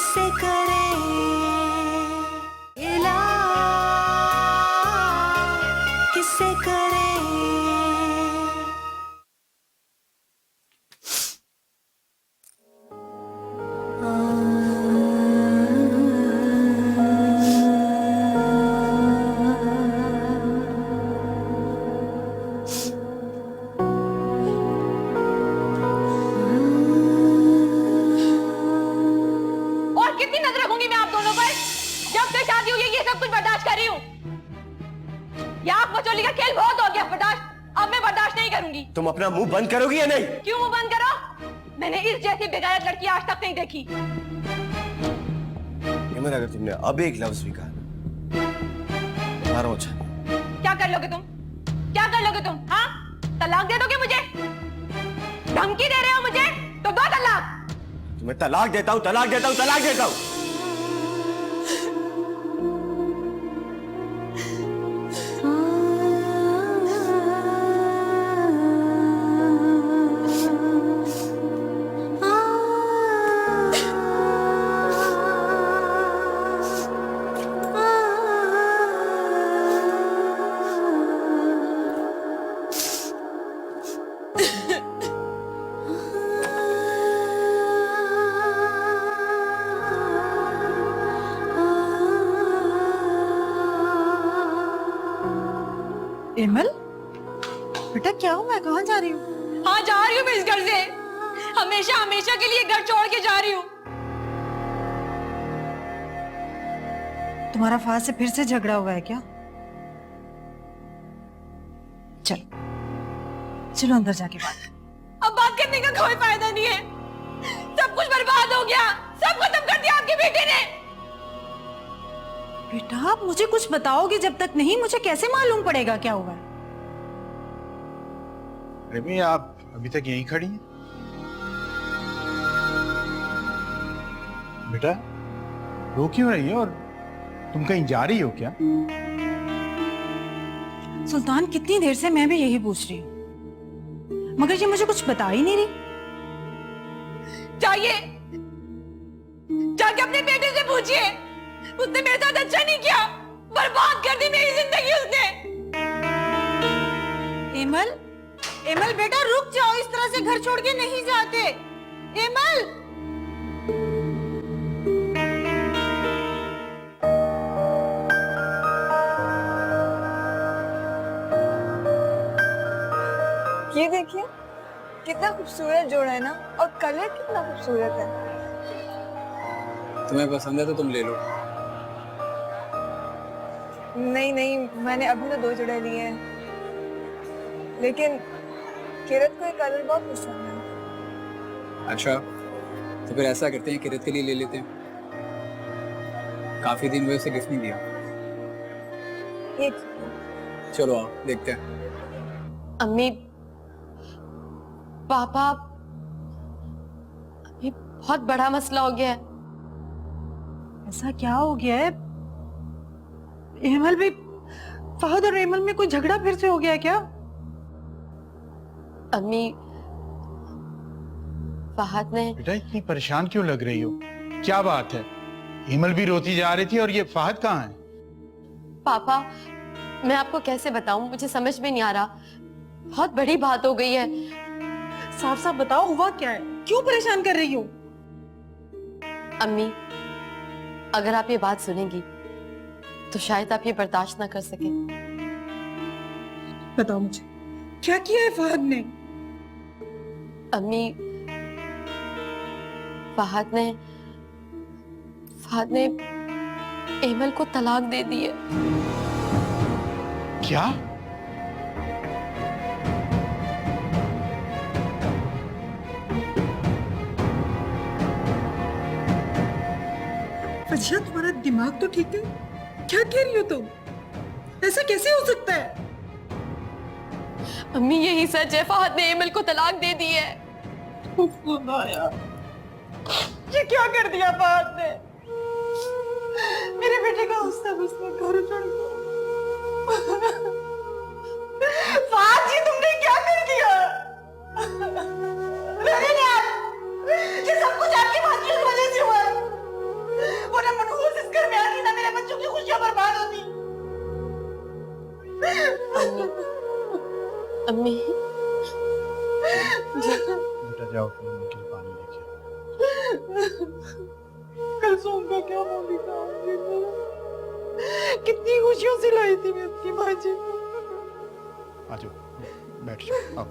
किससे करें इलाज, किससे करें। कितनी नजर रखूंगी मैं आप दोनों पर? जब से शादी हुई है ये सब कुछ बर्दाश्त कर रही हूँ। ये आंख मचोली का खेल बहुत हो गया बर्दाश्त, अब मैं बर्दाश्त नहीं करूंगी। तुम अपना मुंह बंद करोगी या नहीं? क्यों मुंह बंद करो? मैंने इस जैसी बेगायत लड़की आज तक नहीं देखी। हिम्मत, अगर तुमने अब एक लफ्ज भी कहा मारो अच्छा। क्या कर लोगे तुम? क्या कर लोगे तुम? हाँ, तलाक दे दोगे मुझे? धमकी दे रहे हो मुझे? तो दो तलाक। मैं तलाक देता हूं, तलाक देता हूं, तलाक देता हूं। एमल, बेटा क्या हुआ? कहाँ जा रही हूँ? हाँ, जा रही हूँ मैं इस घर से। हमेशा हमेशा के लिए घर छोड़ के जा रही हूँ। तुम्हारा फाज से फिर से झगड़ा हुआ है क्या? चल चलो अंदर जाके बात। अब बात करने का कोई फायदा नहीं है। सब कुछ बर्बाद हो गया, सब खत्म कर दिया आपकी बेटी ने। बेटा आप मुझे कुछ बताओगे जब तक नहीं, मुझे कैसे मालूम पड़ेगा क्या हुआ है? रिमी, आप अभी तक यहीं खड़ी हैं? बेटा रो क्यों रही है और तुम कहीं जा रही हो क्या? सुल्तान, कितनी देर से मैं भी यही पूछ रही हूँ, मगर ये मुझे कुछ बता ही नहीं रही। जाइए, जाके अपने बेटे से पूछिए। उसने मेरे साथ अच्छा नहीं किया, बर्बाद कर दी मेरी जिंदगी उसने। एमल, एमल बेटा रुक जाओ, इस तरह से घर छोड़ के नहीं जाते। एमल, ये देखिए कितना खूबसूरत जोड़ा है ना, और कलर कितना खूबसूरत है। तुम्हें पसंद है तो तुम ले लो। नहीं नहीं, मैंने अभी तो 2 जोड़े लिए हैं, लेकिन किरत को ये कलर बहुत पसंद है। अच्छा, तो फिर ऐसा करते हैं, किरत के लिए ले लेते हैं। काफी दिन हुए उसे गिफ्ट नहीं दिया। ये चलो आओ देखते हैं। अम्मी, पापा, अभी बहुत बड़ा मसला हो गया है। ऐसा क्या हो गया है? एमल भी, फहद और एमल में कोई झगड़ा फिर से हो गया है क्या? अम्मी, फहद ने। बेटा इतनी परेशान क्यों लग रही हो? क्या बात है? हिमल भी रोती जा रही थी और ये फहद कहाँ है? पापा, मैं आपको कैसे बताऊं, मुझे समझ में नहीं आ रहा। बहुत बड़ी बात हो गई है। साफ साफ बताओ हुआ क्या है, क्यों परेशान कर रही हो? अम्मी, अगर आप ये बात सुनेंगी तो शायद आप ये बर्दाश्त ना कर सके। बताओ मुझे, क्या किया है फहद ने? अम्मी, फहद ने एमल को तलाक दे दी है। क्या? फजिया, तुम्हारा दिमाग तो ठीक है? क्या कह रही हो तुम? ऐसा कैसे हो सकता है? अम्मी, यही सच है, फहद ने एमल को तलाक दे दी है। खुदाया, ये क्या कर दिया फहद ने? मेरे बेटे का हंसता हंसता घर उजड़ गया। फहद जी, तुमने क्या कर दिया? ये सब कुछ आपकी भांजी की वजह से हुआ। अम्मी बेटा जाओ तुम मम्मी के लिए पानी लेके आओ। कलसूम का क्या मुंह दिखाऊंगी मैं? कितनी खुशियों से लाई थी मैं अपनी भाजी को। आ जाओ बैठ जाओ आओ।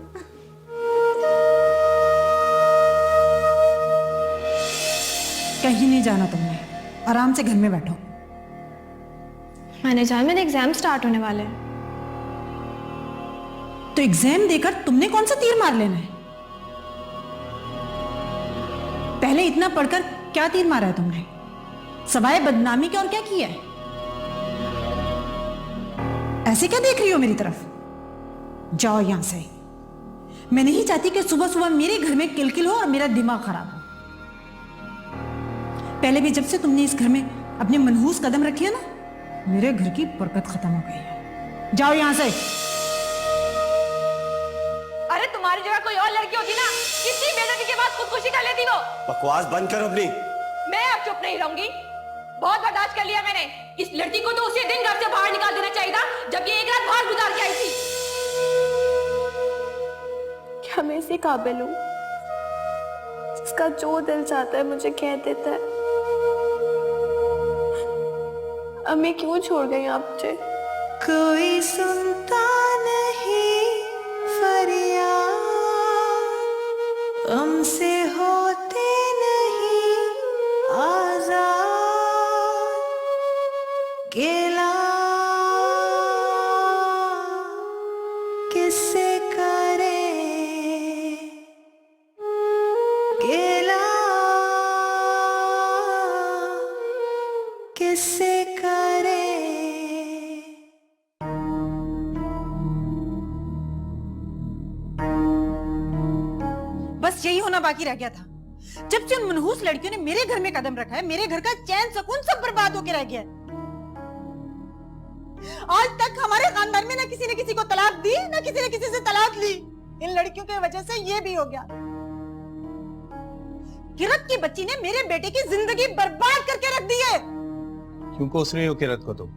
कहीं नहीं जाना तुमने, आराम से घर में बैठो। मैंने जान मेरे एग्जाम स्टार्ट होने वाले हैं। तो एग्जाम देकर तुमने कौन सा तीर मार लेना है? पहले इतना पढ़कर क्या तीर मारा है तुमने? सवाए बदनामी के और क्या किया है? ऐसे क्या देख रही हो मेरी तरफ? जाओ यहां से। मैं नहीं चाहती कि सुबह सुबह मेरे घर में किलकिल हो और मेरा दिमाग खराब हो। पहले भी जब से तुमने इस घर में अपने मनहूस कदम रखे है ना, मेरे घर की बरकत खत्म हो गई है। जाओ यहां से। अरे तुम्हारी जगह कोई और लड़की होती ना, कितनी बेइज्जती के बाद खुदकुशी कर लेती वो। बकवास बंद कर अपनी। मैं अब चुप नहीं रहूंगी। बहुत बर्दाश्त कर लिया मैंने। इस लड़की को तो उसी दिन घर से बाहर निकाल देना चाहिए था जब ये एक रात बाहर गुजार के आई थी। क्या मैं इसी काबिल हूँ? जिसका जो दिल चाहता है मुझे कह देता है। अम्मी क्यों छोड़ गई आप मुझे? कोई सुनता नहीं फरियाद, हमसे होते नहीं आजाद, गिला किससे करे, गिला किससे करे। बस यही होना बाकी रह गया था। जब से उन मनहूस लड़कियों ने मेरे घर में कदम रखा है, मेरे घर का चैन सुकून सब बर्बाद होकर रह गया है। आज तक हमारे खानदान में ना किसी को तलाक दी, ना किसी ने किसी से तलाक ली। इन लड़कियों की वजह से ये भी हो गया। किरत की बच्ची ने मेरे बेटे की जिंदगी बर्बाद करके रख दी है। क्यों कोस रही हो किरत को तुम?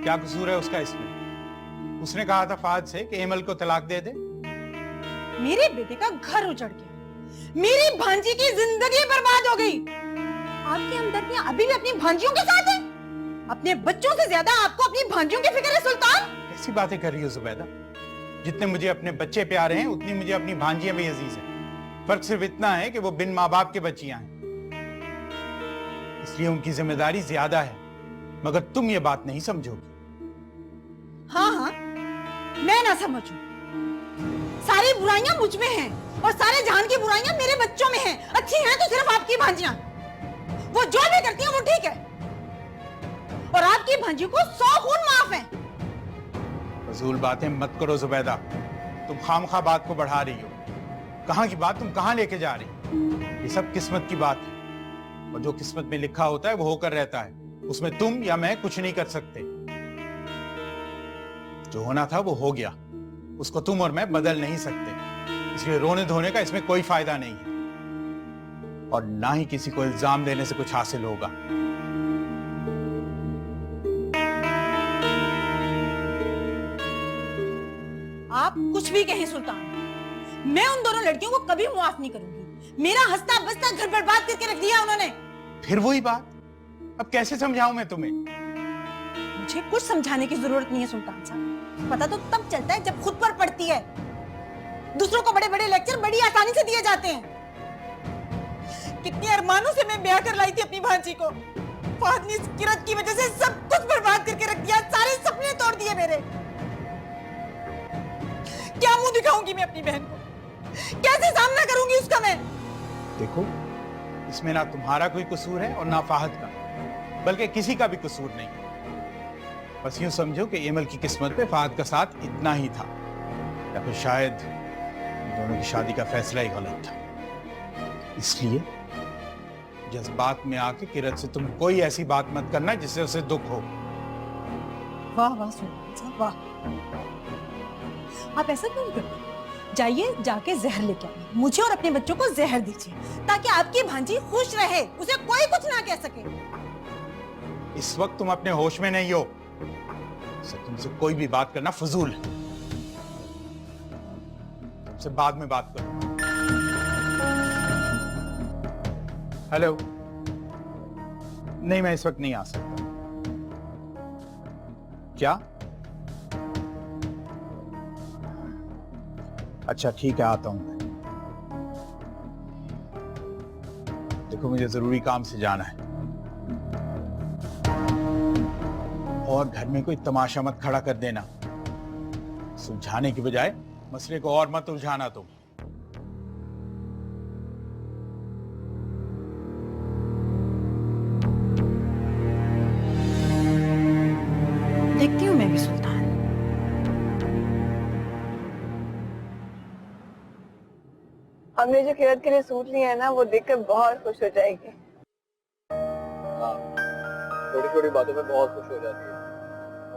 क्या कसूर है उसका इसमें? उसने कहा था फाहद से कि एमल को तलाक दे दे। मेरे बेटे का घर उजड़ गया, मेरी भांजी की जिंदगी बर्बाद हो गई। आपके हमदर्दियां अभी भी अपनी भांजियों के साथ है? अपने बच्चों से ज्यादा आपको अपनी भांजियों की फिक्र है सुल्तान? ऐसी बातें कर रही हो जुबैदा? जितने मुझे अपने बच्चे प्यारे हैं उतनी मुझे अपनी भांजियां भी अजीज हैं। फर्क सिर्फ इतना है कि वो बिन माँ बाप के बच्चियां हैं, इसलिए उनकी जिम्मेदारी ज्यादा है। मगर तुम ये बात नहीं समझोगी। हाँ हाँ, मैं ना समझूं। सारी बुराइयां मुझ में हैं और सारे जहान की बुराइयां मेरे बच्चों में हैं। अच्छी हैं तो सिर्फ आपकी भांजियां। वो जो भी करती हैं वो ठीक है, और आपकी भांजी को 100 खून माफ है। फजूल बातें मत करो जुबैदा, तुम खामखा बात को बढ़ा रही हो। कहाँ की बात तुम कहाँ लेके जा रही? ये सब किस्मत की बात है, और जो किस्मत में लिखा होता है वो होकर रहता है। उसमें तुम या मैं कुछ नहीं कर सकते। जो होना था वो हो गया, उसको तुम और मैं बदल नहीं सकते। इसलिए रोने धोने का इसमें कोई फायदा नहीं है, और ना ही किसी को इल्जाम देने से कुछ हासिल होगा। आप कुछ भी कहें सुल्तान, मैं उन दोनों लड़कियों को कभी माफ नहीं करूंगी। मेरा हंसता बसता घर बर्बाद करके रख दिया उन्होंने। फिर वही बात, अब कैसे समझाऊं मैं तुम्हें? मुझे कुछ समझाने की जरूरत नहीं है सुल्तान साहब। पता तो तब चलता है जब खुद पर पड़ती है। दूसरों को बड़े बड़े लेक्चर बड़ी आसानी से दिए जाते हैं। कितनी अरमानों से मैं ब्याह कर लाई थी अपनी भांजी को। फहद ने इस किरत की वजह से सब कुछ बर्बाद करके रख दिया, सारे सपने तोड़ दिए मेरे। क्या मुंह दिखाऊंगी मैं अपनी बहन को? कैसे सामना करूंगी उसका मैं? देखो, इसमें ना तुम्हारा कोई कसूर है और ना फाहद का, बल्कि किसी का भी कसूर नहीं। बस यूं समझो कि एमल की किस्मत पे फाहद का साथ इतना ही था, या फिर शायद दोनों की शादी का फैसला ही गलत था। इसलिए जज्बात में आके किरत से तुम कोई ऐसी बात मत करना जिससे उसे दुख हो। वाह वाह सुल्तान साहब वाह। आप ऐसा क्यों करते? जाइए जाके जहर लेके आइए, मुझे और अपने बच्चों को जहर दीजिए, ताकि आपकी भांजी खुश रहे, उसे कोई कुछ ना कह सके। इस वक्त तुम अपने होश में नहीं हो, तुमसे कोई भी बात करना फजूल है। आपसे बाद में बात करूंगा। हेलो, नहीं मैं इस वक्त नहीं आ सकता। क्या? अच्छा ठीक है, आता हूं मैं। देखो मुझे जरूरी काम से जाना है, और घर में कोई तमाशा मत खड़ा कर देना। सुलझाने की बजाय मसले को और मत उलझाना तुम। देखती हूँ मैं भी सुल्तान। हमने जो किरत के लिए सूट लिया है ना, वो देखकर बहुत खुश हो जाएगी। हाँ, छोटी छोटी बातों पे बहुत खुश हो जाती है,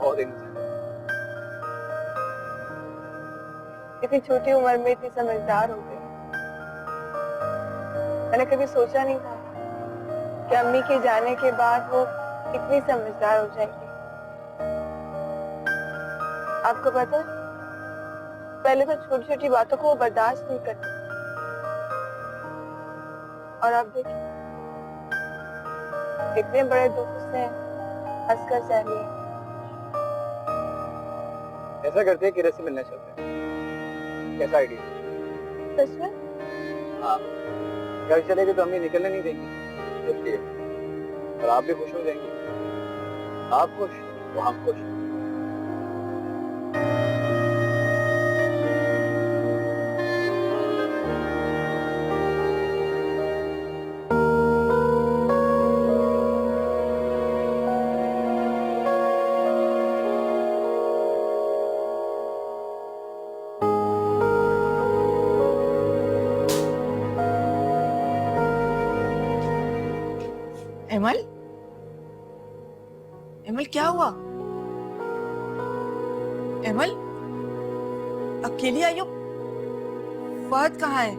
बहुत innocent। इतनी छोटी उम्र में इतनी समझदार हो गई। मैंने कभी सोचा नहीं था कि अम्मी के जाने के बाद वो इतनी समझदार हो जाएगी। आपको पता है, पहले तो छोटी छोटी बातों को वो बर्दाश्त नहीं करती, और अब देखिए इतने बड़े दुख से हंसकर सह लिए। ऐसा करते हैं, किरत से मिलने चलते हैं। कैसा आइडिया? सच में? हाँ, घर चलेगी तो हमें निकलने नहीं देंगी, इसलिए। और आप भी खुश हो जाएंगे। आप खुश तो हम खुश। एमल, एमल क्या हुआ? एमल, अकेली आई हो? फहद कहाँ है?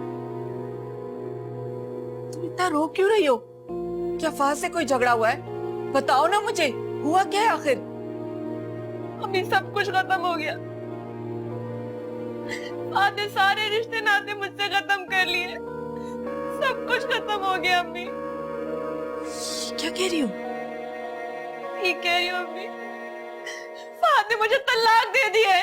तुम इतना रो क्यों रही हो? क्या फहद से कोई झगड़ा हुआ है? बताओ ना मुझे, हुआ क्या है आखिर? अभी सब कुछ खत्म हो गया। फहद ने सारे रिश्ते नाते मुझसे खत्म कर लिए। सब कुछ खत्म हो गया अम्मी। क्या कह रही हो? ठीक कह रही हूँ अम्मी। फहद ने मुझे तलाक दे दी है।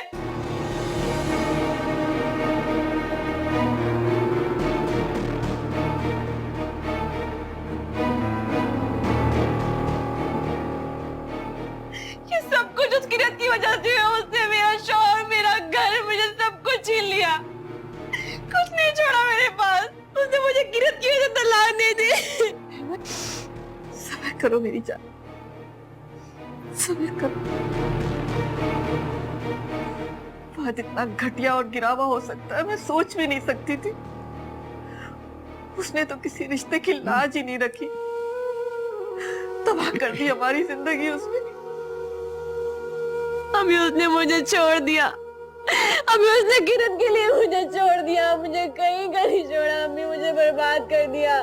ये सब कुछ उस किरत की वजह से है। उसने मेरा शौहर, मेरा घर, मुझे सब कुछ छीन लिया। कुछ नहीं छोड़ा मेरे पास। उसने मुझे किरत की वजह से तलाक दे दी। सब्र करो मेरी जान, सब्र करो। फहद इतना घटिया और गिरावा हो सकता है, मैं सोच भी नहीं सकती थी। उसने तो किसी रिश्ते की लाज ही नहीं रखी। तबाह कर दी हमारी जिंदगी उसने। अभी उसने मुझे छोड़ दिया। अभी उसने किरत के लिए मुझे छोड़ दिया। मुझे कहीं का नहीं छोड़ा। अम्मी मुझे बर्बाद कर दिया।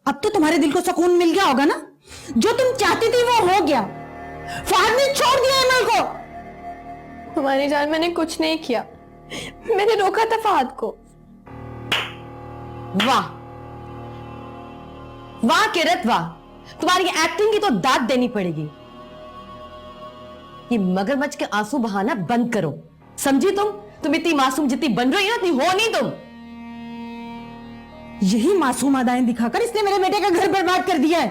अब तो तुम्हारे दिल को सुकून मिल गया होगा ना? जो तुम चाहती थी वो हो गया। फहद ने छोड़ दिया एमल को। तुम्हारी जान, मैंने कुछ नहीं किया। मैंने रोका था फहद को। वाह वाह किरत वाह, तुम्हारी एक्टिंग की तो दाद देनी पड़ेगी। ये मगरमच्छ के आंसू बहाना बंद करो, समझी? तुम इतनी मासूम जितनी बन रही हो इतनी हो नहीं तुम। यही मासूम अदाएं दिखाकर इसने मेरे बेटे का घर बर्बाद कर दिया है।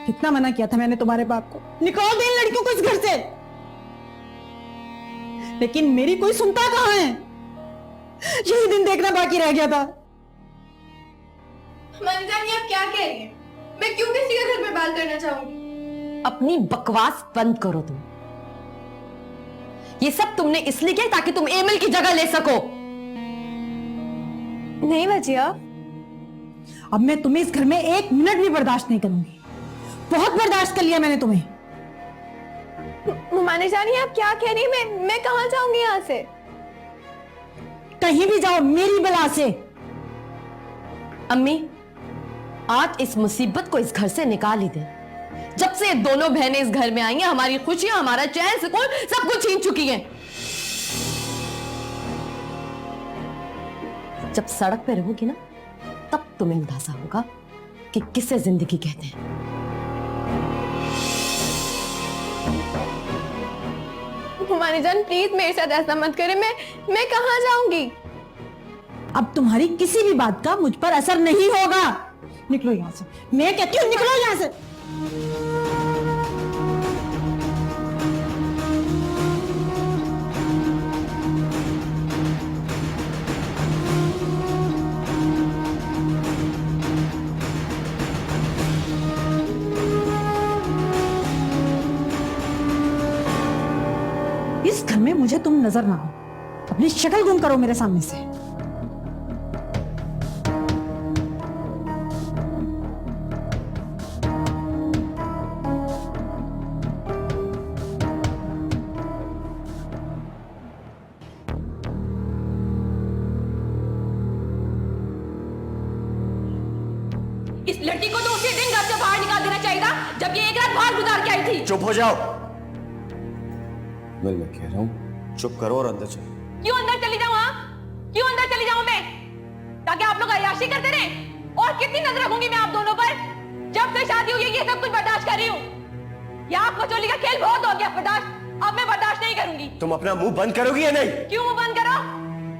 कितना मना किया था मैंने तुम्हारे बाप को, निकाल दे इन लड़कियों को इस घर से, लेकिन मेरी कोई सुनता कहां है। यही दिन देखना बाकी रह गया था। मंजानी, आप क्या कह रही हैं? मैं क्यों किसी का घर बर्बाद करना चाहूंगी? अपनी बकवास बंद करो तुम। ये सब तुमने इसलिए किया ताकि तुम एमल की जगह ले सको। नहीं वजिया, अब मैं तुम्हें इस घर में एक मिनट भी बर्दाश्त नहीं करूंगी। बहुत बर्दाश्त कर लिया मैंने तुम्हें। माने जानी, आप क्या कह रही हैं? मैं कहां जाऊंगी यहाँ से? कहीं भी जाओ मेरी बला से। अम्मी, आज इस मुसीबत को इस घर से निकाल ही दे। जब से ये दोनों बहनें इस घर में आई हैं, हमारी खुशियां, हमारा चैन सुकून सब कुछ छीन चुकी हैं। जब सड़क पे रहोगी ना, तब तुम्हें अंदाजा होगा कि किसे जिंदगी कहते हैं। हमारी जान प्लीज मेरे साथ ऐसा मत करे, मैं कहाँ जाऊंगी? अब तुम्हारी किसी भी बात का मुझ पर असर नहीं होगा। निकलो यहाँ से, मैं कहती हूँ निकलो यहाँ से। इस घर में मुझे तुम नजर ना हो। अपनी शक्ल गुम करो मेरे सामने से। इस लड़की को तो उसी दिन घर से बाहर निकाल देना चाहिए था जब ये एक रात बाहर गुजार के आई थी। चुप हो जाओ। मैं कह रहा हूँ चुप करो और अंदर चलो। क्यों अंदर चली जाऊं? हाँ, क्यों अंदर चली जाऊं मैं? ताकि आप लोग अय्याशी करते रहे? और कितनी नजर रखूंगी मैं आप दोनों पर? जब से शादी हुई है ये सब कुछ बर्दाश्त कर रही हूँ। या आपको चोली का खेल बहुत हो गया बर्दाश्त, अब मैं बर्दाश्त नहीं करूंगी। तुम अपना मुंह बंद करोगी या नहीं? क्यों मुंह बंद करो?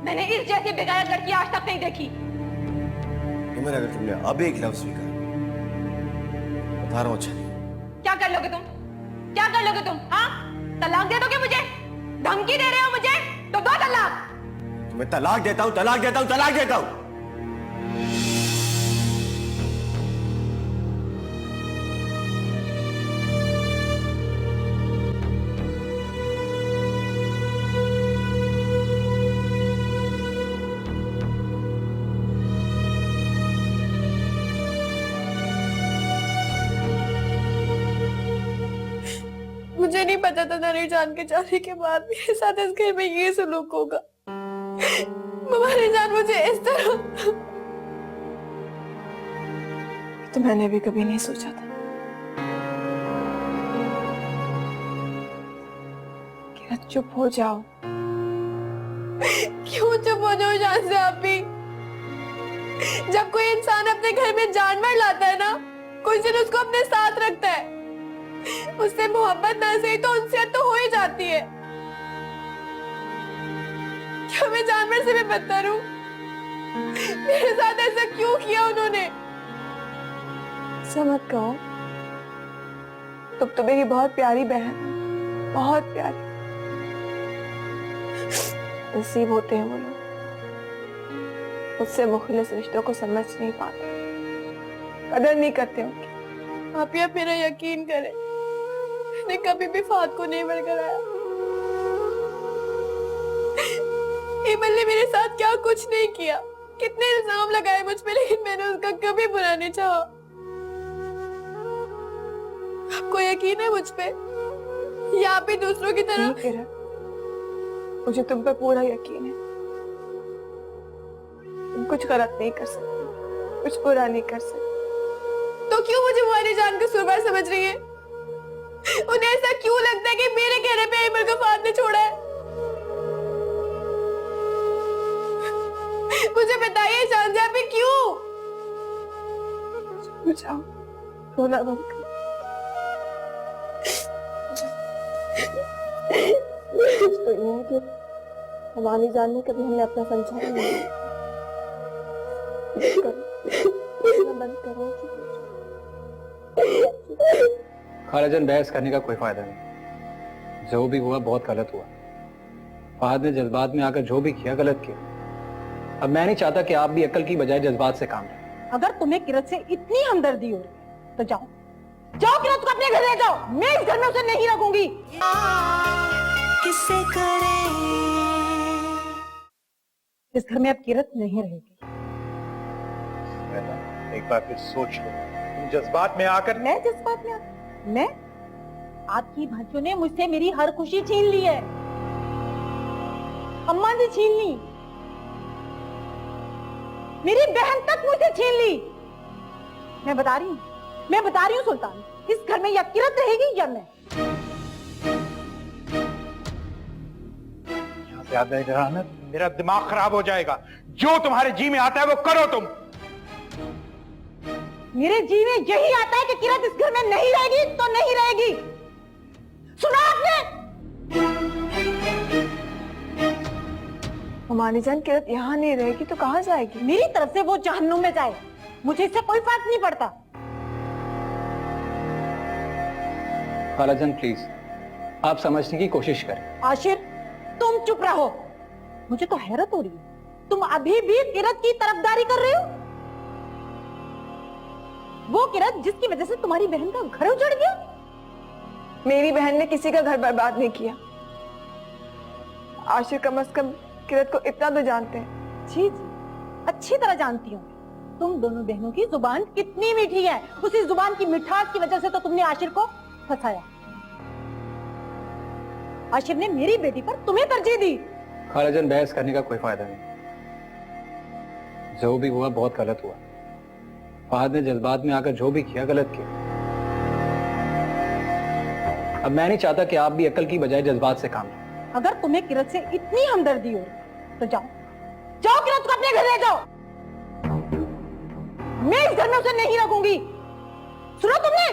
मैंने इस जैसी बेगारत लड़की आज तक नहीं देखी। इमन, अगर तुमने अब एक लफ्ज भी कहा, बता रहा हूँ अच्छा नहीं। क्या कर लोगे तुम? क्या कर लोगे तुम? हाँ, तलाक दे दोगे मुझे? धमकी दे रहे हो मुझे? तो दो तलाक। तुम्हें तलाक देता हूँ, तलाक देता हूँ, तलाक देता हूँ। मुझे नहीं पता था नरी जान के जाने के बाद मेरे साथ इस घर में ये सलूक होगा। हमारी जान मुझे इस तरह तो मैंने भी कभी नहीं सोचा था। किरण चुप हो जाओ। क्यों चुप हो जाओ जान से आप भी? जब कोई इंसान अपने घर में जानवर लाता है ना, कुछ दिन उसको अपने साथ रखता है, उससे मोहब्बत ना सही तो उनसे तो हो ही जाती है। क्या मैं जानवर से भी बदतर हूँ? मेरे साथ ऐसा क्यों किया उन्होंने? समझ कहो, तुम तो मेरी बहुत प्यारी बहन, बहुत प्यारी। नसीब होते हैं वो लोग, उससे मुखलिस रिश्तों को समझ नहीं पाते, कदर नहीं करते उनकी। आप या मेरा यकीन करें, मैंने कभी भी फात को नहीं बरकराया। इमल ने मेरे साथ क्या कुछ नहीं किया, कितने इल्जाम लगाए मुझ पे, लेकिन मैंने उसका कभी बुरा नहीं चाहा। आपको यकीन है मुझ पे या आप भी दूसरों की तरह? किरण, मुझे तुम पे पूरा यकीन है। तुम कुछ गलत नहीं कर सकती, कुछ बुरा नहीं कर सकती। तो क्यों मुझे हमारी जान को सुरबार समझ रही है? उन्हें ऐसा क्यों लगता है कि मेरे कहने पे इमल को फात ने छोड़ा है? मुझे बताइए जान जा पे क्यों? जाओ, रोना बंद करो। तो ये है कि हमारी जान में कभी हमने अपना समझा नहीं। बंद करो। खालाजान, बहस करने का कोई फायदा नहीं। जो भी हुआ बहुत गलत हुआ। फहद ने जज्बात में आकर जो भी किया गलत किया। अब मैं नहीं चाहता कि आप भी अक्ल की बजाय जज्बात से काम लें। अगर तुम्हें किरत से इतनी हमदर्दी हो रही है तो जाओ, जाओ किरत को अपने घर ले जाओ। मैं इस घर में उसे नहीं रखूंगी। किसे करें? इस घर में अब किरत नहीं रहेगी। एक बार फिर सोच लो, तुम जज्बात में आकर। मैं जज्बात में मैं? आपकी भाइयों ने मुझसे मेरी हर खुशी छीन ली है। अम्मा ने छीन ली। मेरी बहन तक मुझसे छीन ली। मैं बता रही हूँ सुल्तान, इस घर में या किरत रहेगी या मैं। यहाँ से याद नहीं रहा ना, मेरा दिमाग खराब हो जाएगा। जो तुम्हारे जी में आता है वो करो तुम। मेरे जी में यही आता है कि किरत इस घर में नहीं रहेगी तो नहीं रहेगी। सुना आपने? हमारी जान किरत यहाँ नहीं रहेगी तो कहाँ जाएगी? मेरी तरफ से वो जहन्नुम में जाए, मुझे इससे कोई फर्क नहीं पड़ता। खालाजान प्लीज, आप समझने की कोशिश करें। आशिर, तुम चुप रहो। मुझे तो हैरत हो रही है, तुम अभी भी किरत की तरफदारी कर रहे हो। वो किरत जिसकी वजह से तुम्हारी बहन का घर उजड़ गया। मेरी बहन ने किसी का घर बर्बाद नहीं किया। आशिर कम से कम किरत को इतना तो जानते हैं। जी जी, अच्छी तरह जानती हूँ तुम दोनों बहनों की जुबान कितनी मीठी है। उसी जुबान की मिठास की वजह से तो तुमने आशिर को फंसाया। आशिर ने मेरी बेटी पर तुम्हें तरजीह दी। खालाजान बहस करने का कोई फायदा नहीं। जो भी हुआ बहुत गलत हुआ। फहद ने जज्बात में आकर जो भी किया गलत किया। अब मैं नहीं चाहता कि आप भी अकल की बजाय जज्बात से काम लें। अगर तुम्हें किरत से इतनी हमदर्दी हो तो जाओ किरत को अपने घर ले जाओ। मैं इस घर में उसे नहीं रखूंगी। सुनो तुमने?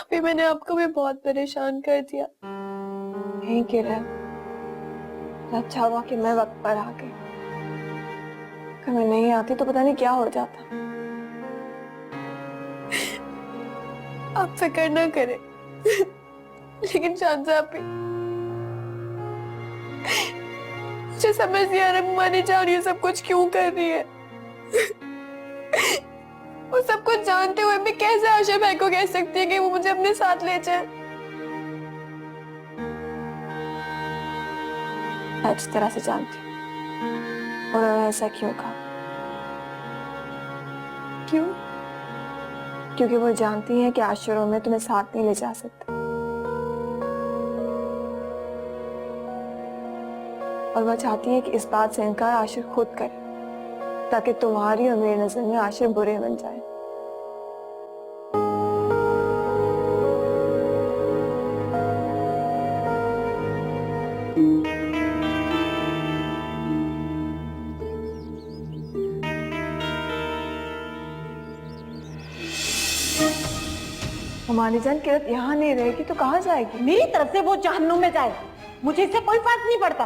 अभी मैंने आपको भी बहुत परेशान कर दिया। नहीं किरत, अच्छा हुआ कि मैं वक्त पर आ गई। अगर मैं नहीं आती तो पता नहीं क्या हो जाता। आप फिक्र ना करें। लेकिन शाहज़ाद भी, मुझे समझ नहीं आ रहा मानी जा रही है सब कुछ क्यों कर रही है। वो सब कुछ जानते हुए भी कैसे आशिर भाई को कह सकती है कि वो मुझे अपने साथ ले जाए। मैं अच्छी तरह से जानती हूँ उन्होंने ऐसा क्यों कहा। क्यों? क्योंकि वो जानती है कि आशिरों में तुम्हें साथ नहीं ले जा सकते, और वो चाहती है कि इस बात से इनकार आशिर खुद करे, ताकि तुम्हारी और मेरी नजर में आशिर बुरे बन जाए। हमारी जान किरत यहाँ नहीं रहेगी तो कहाँ जाएगी? मेरी तरफ से वो जहन्नुम में जाए, मुझे इससे कोई फर्क नहीं पड़ता।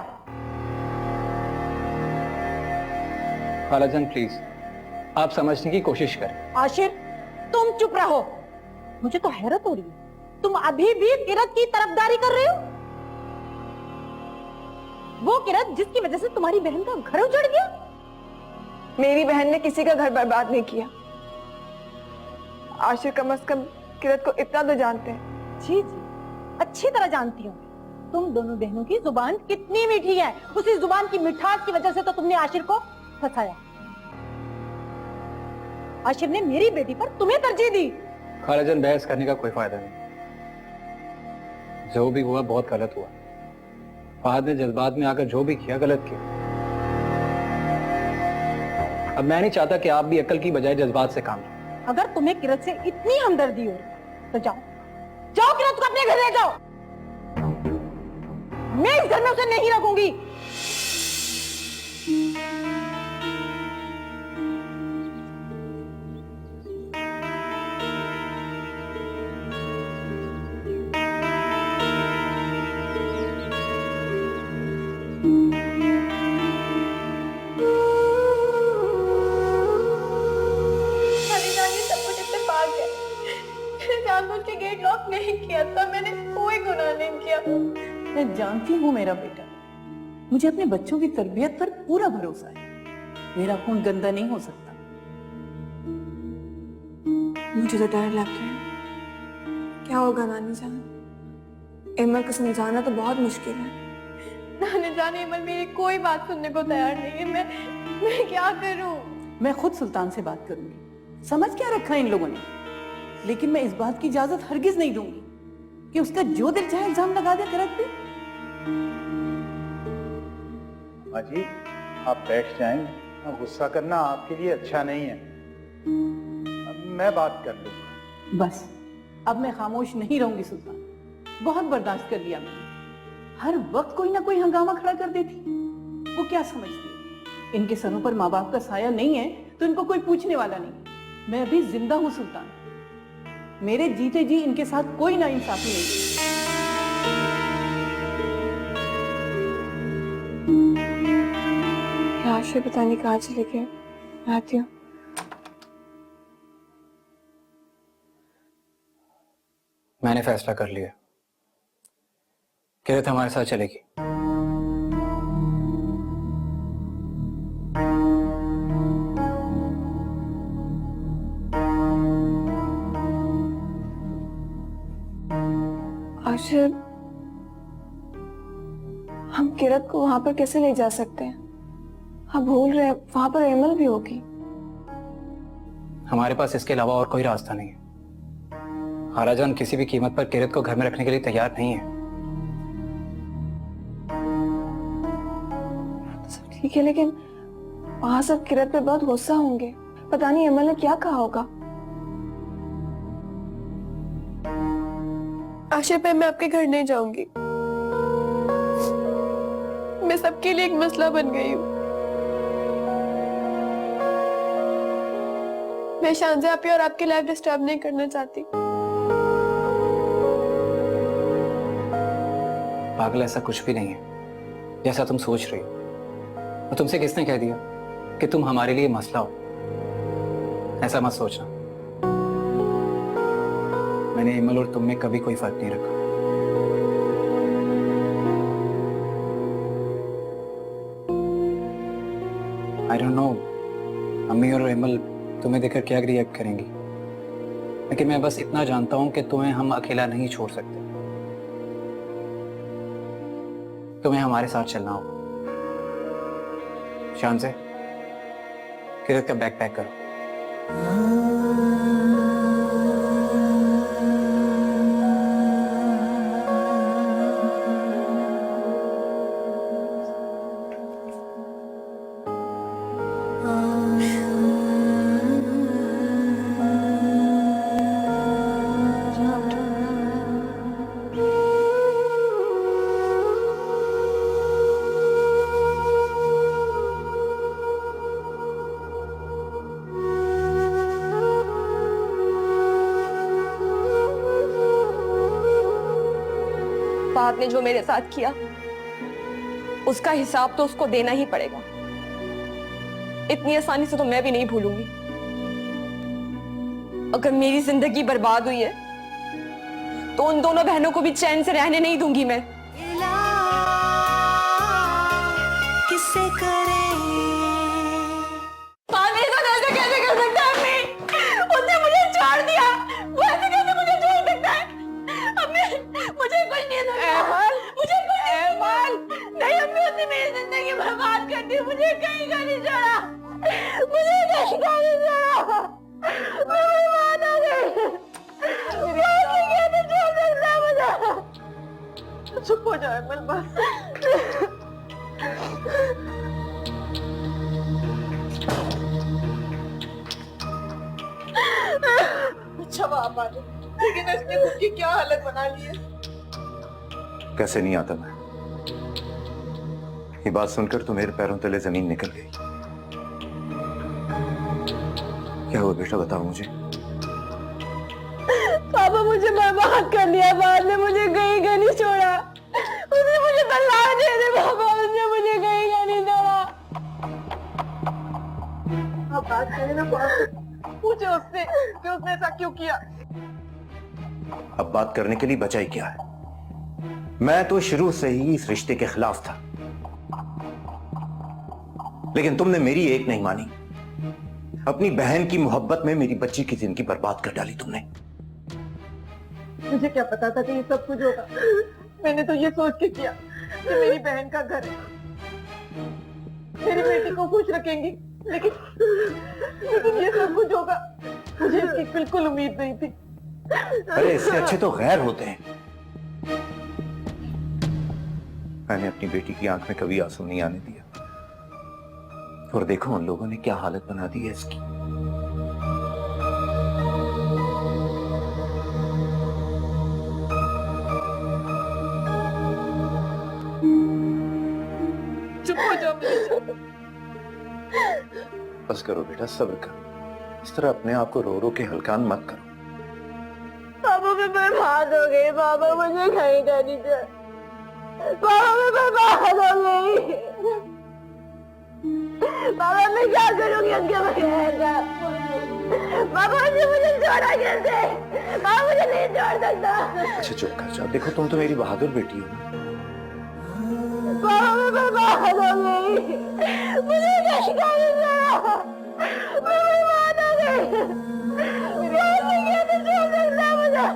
खालाजान प्लीज, आप समझने की कोशिश करें। आशिर, तुम चुप रहो। मुझे तो हैरत हो रही है, तुम अभी भी किरत की तरफदारी कर रहे हो। वो किरत जिसकी वजह से तुम्हारी बहन का घर उजड़ गया। मेरी बहन ने किसी का घर बर्बाद नहीं किया। आशिर कम से कम किरत को इतना तो जानते हैं। जी जी, अच्छी तरह जानती हूँ तुम दोनों बहनों की जुबान कितनी मीठी है। उसी जुबान की मिठास की वजह से तो तुमने आशिर को फंसाया। आशिर ने मेरी बेटी पर तुम्हें तरजीह दी। खालाजान बहस करने का कोई फायदा नहीं। जो भी हुआ बहुत गलत हुआ। फहद ने जज्बात में आकर जो भी किया गलत किया। अब मैं नहीं चाहता कि आप भी अकल की बजाय जज्बात से काम लें। अगर तुम्हें किरत से इतनी हमदर्दी हो तो जाओ किरत को अपने घर ले जाओ। मैं इस घर में उसे नहीं रखूंगी। गेट लॉक नहीं किया था, मैंने कोई गुनाह नहीं किया। मैं जानती हूँ मेरा बेटा, मुझे अपने बच्चों की तरबियत पर पूरा भरोसा है। मेरा खून गंदा नहीं हो सकता। मुझे तो डर लग रहा है। क्या होगा नानी जान? एमल को समझाना तो बहुत मुश्किल है। नानी जान एमल मेरी कोई बात सुनने को तैयार नहीं है। मैं क्या करूं? मैं खुद सुल्तान से बात करूंगी। समझ क्या रखा है इन लोगों ने, लेकिन मैं इस बात की इजाजत हरगिज नहीं दूंगी कि उसका जो दिल चाहे इल्जाम लगा दे किरत पे। अजी आप बैठ जाएं, गुस्सा करना आपके लिए अच्छा नहीं है। अब मैं बात कर लूंगा। बस अब मैं खामोश नहीं रहूंगी सुल्तान, बहुत बर्दाश्त कर लिया मैंने। हर वक्त कोई ना कोई हंगामा खड़ा कर देती। वो क्या समझती है इनके सरों पर माँ बाप का साया नहीं है तो इनको कोई पूछने वाला नहीं। मैं अभी जिंदा हूं सुल्तान, मेरे जीते जी इनके साथ कोई नाइंसाफी नहीं। आशा पता नहीं कहाँ चले गए। मैं आती हूँ। मैंने फैसला कर लिया, किरत हमारे साथ चलेगी। आशा, हम किरत को वहां पर कैसे ले जा सकते हैं? हम भूल रहे हैं वहां पर एमल भी होगी। हमारे पास इसके अलावा और कोई रास्ता नहीं है। खालाजान किसी भी कीमत पर किरत को घर में रखने के लिए तैयार नहीं है। सब ठीक है, लेकिन वहां सब किरत पे बहुत गुस्सा होंगे। पता नहीं एमल ने क्या कहा होगा। आशा पे मैं आपके घर नहीं जाऊंगी। मैं सबके लिए एक मसला बन गई हूँ। मैं शांजा आपकी और आपकी लाइफ डिस्टर्ब नहीं करना चाहती। पागल, ऐसा कुछ भी नहीं है जैसा तुम सोच रही हो। और तुमसे किसने कह दिया कि तुम हमारे लिए मसला हो? ऐसा मत सोचना। मैंने इमल और तुम में कभी कोई फर्क नहीं रखा। आई डोंट नो अम्मी और इमल तुम्हें देखकर क्या रिएक्ट करेंगी, लेकिन मैं बस इतना जानता हूं कि तुम्हें हम अकेला नहीं छोड़ सकते। तुम्हें हमारे साथ चलना होगा। शान से किरत का बैग पैक करो। बाप ने जो मेरे साथ किया उसका हिसाब तो उसको देना ही पड़ेगा। इतनी आसानी से तो मैं भी नहीं भूलूंगी। अगर मेरी जिंदगी बर्बाद हुई है तो उन दोनों बहनों को भी चैन से रहने नहीं दूंगी मैं। किसे करे मेरे साथ ऐसे कैसे कर सकता है अम्मी? उसने मुझे छोड़ दिया, वो ऐसे कैसे मुझे छोड़ सकता है? अम्मी मुझे कुछ नहीं मुझे नहीं अम्मी, उसने मेरी जिंदगी बर्बाद कर दी। मुझे कहीं का नहीं छोड़ा, मुझे कहीं का नहीं छोड़ा। मैं बर्बाद हो गई। कैसे छोड़ सकता है मुझे? चुप हो जाओ अमल, बस। अच्छा बाप आ गए, लेकिन इसने खुद की क्या हालत बना ली है। कैसे नहीं आता मैं? ये बात सुनकर तो मेरे पैरों तले जमीन निकल गई। क्या हुआ बेटा, बताओ मुझे। पापा मुझे बर्बाद कर दिया, बाद में मुझे कहीं का नहीं छोड़ा। उसने मुझे तलाक दे दी पापा, उसने मुझे कहीं का नहीं छोड़ा। आप बात करें ना, पूछे उससे कि उसने ऐसा क्यों किया। अब बात करने के लिए बचा ही क्या है? मैं तो शुरू से ही इस रिश्ते के खिलाफ था, लेकिन तुमने मेरी एक नहीं मानी। अपनी बहन की मोहब्बत में मेरी बच्ची की जिंदगी बर्बाद कर डाली तुमने। मुझे क्या पता था कि ये सब कुछ होगा। मैंने तो ये सोच के किया कि मेरी बहन का घर है, मेरी बेटी को खुश रखेंगी, लेकिन ये सब कुछ होगा मुझे इसकी बिल्कुल उम्मीद नहीं थी। अरे इससे अच्छे तो गैर होते हैं। मैंने अपनी बेटी की आंख में कभी आंसू नहीं आने दिया, और देखो उन लोगों ने क्या हालत बना दी है इसकी। चुप हो जाओ मेरे। बस करो बेटा, सब्र करो। इस तरह अपने आप को रो रो के हल्कान मत करो। पापा मैं बर्बाद हो गई, पापा मुझे कहीं जानी चाहिए, पापा मैं बर्बाद हो गई, पापा मैं क्या करूंगी उनके बगैर? पापा मुझे छोड़ा कैसे? पापा मुझे नहीं छोड़ सकता। अच्छा चुप कर जाओ, देखो तुम तो मेरी बहादुर बेटी हो ना। पापा मैं बर्बाद हो गई, मुझे नहीं करना, मैं बर्बाद हो गई, कैसे छोड़ सकता मुझे?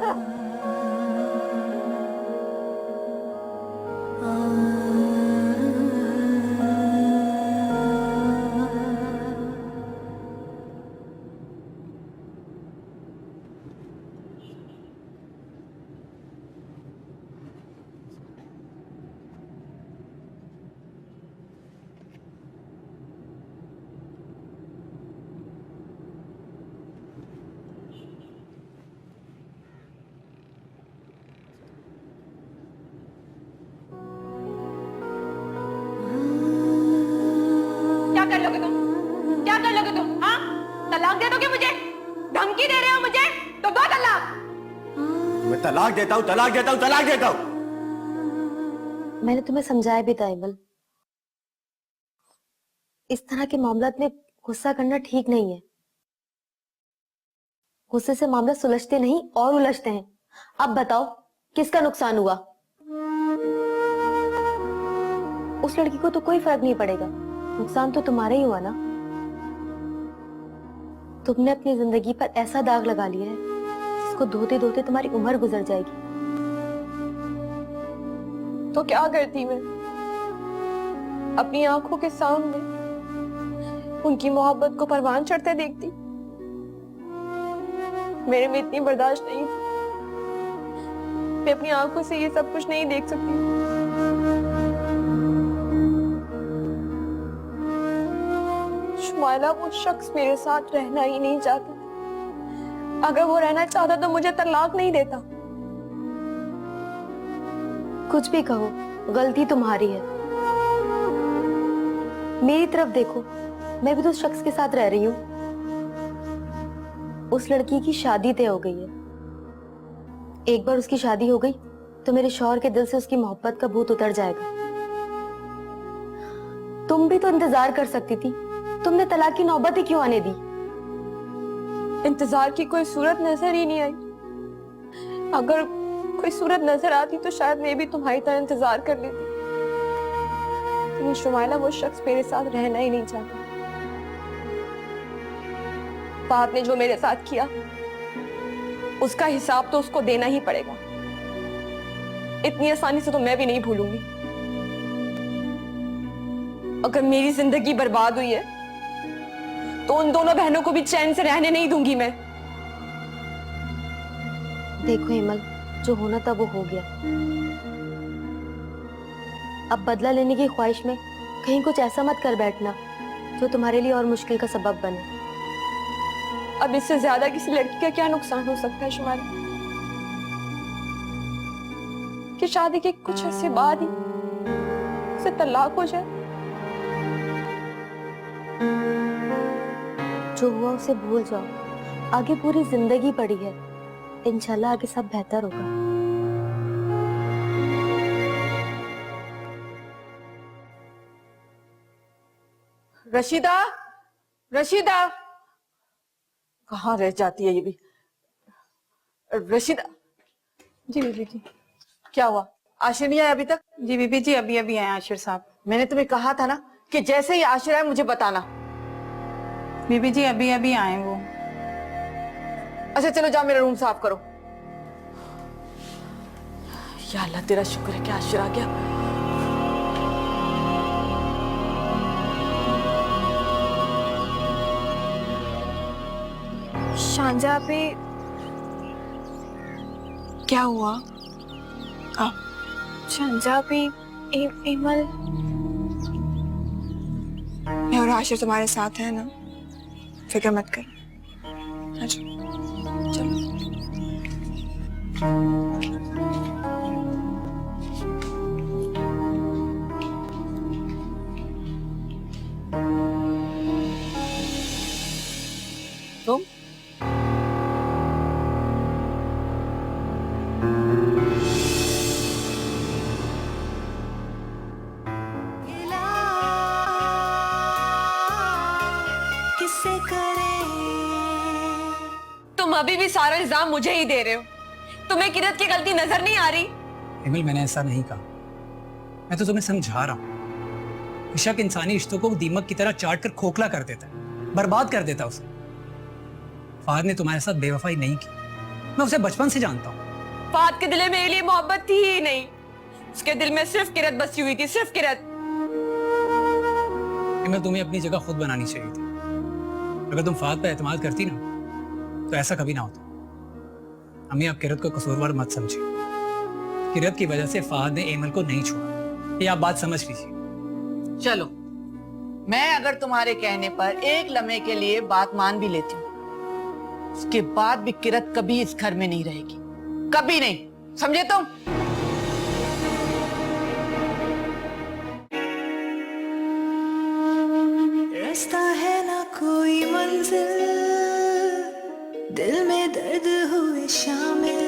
क्या कर लोगे तुम? क्या कर लोगे तुम? हाँ, तलाक दे दोगे मुझे? धमकी दे रहे हो मुझे? तो दो तलाक। मैं तलाक देता हूँ, तलाक देता हूँ, तलाक देता हूँ। मैंने तुम्हें समझाया भी था इमल, इस तरह के मामलात में गुस्सा करना ठीक नहीं है। गुस्से से मामला सुलझते नहीं और उलझते हैं। अब बताओ किसका नुकसान हुआ? उस लड़की को तो कोई फर्क नहीं पड़ेगा, नुकसान तो तुम्हारा ही हुआ ना। तुमने अपनी जिंदगी पर ऐसा दाग लगा लिया है जिसको धोते धोते तुम्हारी उम्र गुजर जाएगी। तो क्या करती मैं? अपनी आंखों के सामने उनकी मोहब्बत को परवान चढ़ते देखती। मेरे में इतनी बर्दाश्त नहीं थी, मैं अपनी आंखों से ये सब कुछ नहीं देख सकती। शुमाइला वो शख्स मेरे साथ रहना ही नहीं चाहता। अगर वो रहना चाहता तो मुझे तलाक नहीं देता। कुछ भी कहो, गलती तुम्हारी है। मेरी तरफ देखो, मैं भी तो उस शख्स के साथ रह रही हूँ। उस लड़की की शादी तय हो गई है। एक बार उसकी शादी हो गई तो मेरे शौहर के दिल से उसकी मोहब्बत का भूत उतर जाएगा। तुम भी तो इंतजार कर सकती थी, तुमने तलाक की नौबत ही क्यों आने दी? इंतजार की कोई सूरत नजर ही नहीं आई। अगर कोई सूरत नजर आती तो शायद मैं भी तुम्हारी तरह इंतजार कर लेती। लेकिन शुमाइला वो शख्स मेरे साथ रहना ही नहीं चाहता। बाप ने जो मेरे साथ किया उसका हिसाब तो उसको देना ही पड़ेगा। इतनी आसानी से तो मैं भी नहीं भूलूंगी। अगर मेरी जिंदगी बर्बाद हुई है तो उन दोनों बहनों को भी चैन से रहने नहीं दूंगी मैं। देखो हिमल, जो होना था वो हो गया। अब बदला लेने की ख्वाहिश में कहीं कुछ ऐसा मत कर बैठना जो तुम्हारे लिए और मुश्किल का सबब बने। अब इससे ज्यादा किसी लड़की का क्या नुकसान हो सकता है शुमाइला? कि शादी के कुछ अर्से बाद ही उसे तलाक हो जाए। जो हुआ उसे भूल जाओ, आगे पूरी जिंदगी पड़ी है। इंशाल्लाह आगे सब बेहतर होगा। रशीदा, रशीदा, कहाँ रह जाती है ये भी? रशीदा। जी बीबी जी। क्या हुआ, आशिर नहीं आया अभी तक? जी बीबी जी, अभी अभी आए आशिर साहब। मैंने तुम्हें कहा था ना कि जैसे ही आशिर आए मुझे बताना। बीबी जी अभी अभी आए वो। अच्छा चलो जाओ मेरा रूम साफ करो। या अल्लाह तेरा शुक्र है कि आशिर आ गया। शांजा पे क्या हुआ? शांजा पे एमल मैं और आशिर तुम्हारे साथ है ना, फिक्र मत कर। अच्छा चलो। तुम किसे करे तुम अभी भी सारा इल्जाम मुझे ही दे रहे हो। तुम्हें किरत की गलती नजर नहीं आ रही? एमिल, मैंने ऐसा नहीं कहा। मैं तो तुम्हें समझा रहा हूँ। शक इंसानी रिश्तों को दीमक की तरह चाट कर खोखला कर देता है, बर्बाद कर देता है उसे। फहद ने तुम्हारे साथ बेवफाई नहीं की, मैं उसे बचपन से जानता हूँ। फहद के दिल में मेरे लिए मोहब्बत थी ही नहीं, उसके दिल में सिर्फ किरत बसी हुई थी, सिर्फ किरत। एमिल, तुम्हें अपनी जगह खुद बनानी चाहिए थी। अगर तुम फहद पर एतमाद करती ना तो ऐसा कभी ना होता। अम्मी, आप किरत को कसूरवार मत समझिए। किरत की वजह से फहद ने एमल को नहीं छोड़ा, ये आप बात समझ लीजिए। चलो, मैं अगर तुम्हारे कहने पर एक लम्हे के लिए बात मान भी लेती हूँ, उसके बाद भी किरत कभी इस घर में नहीं रहेगी, कभी नहीं, समझे तुम? रास्ता है ना कोई मंजिल, दिल में दर्द हुए शामिल।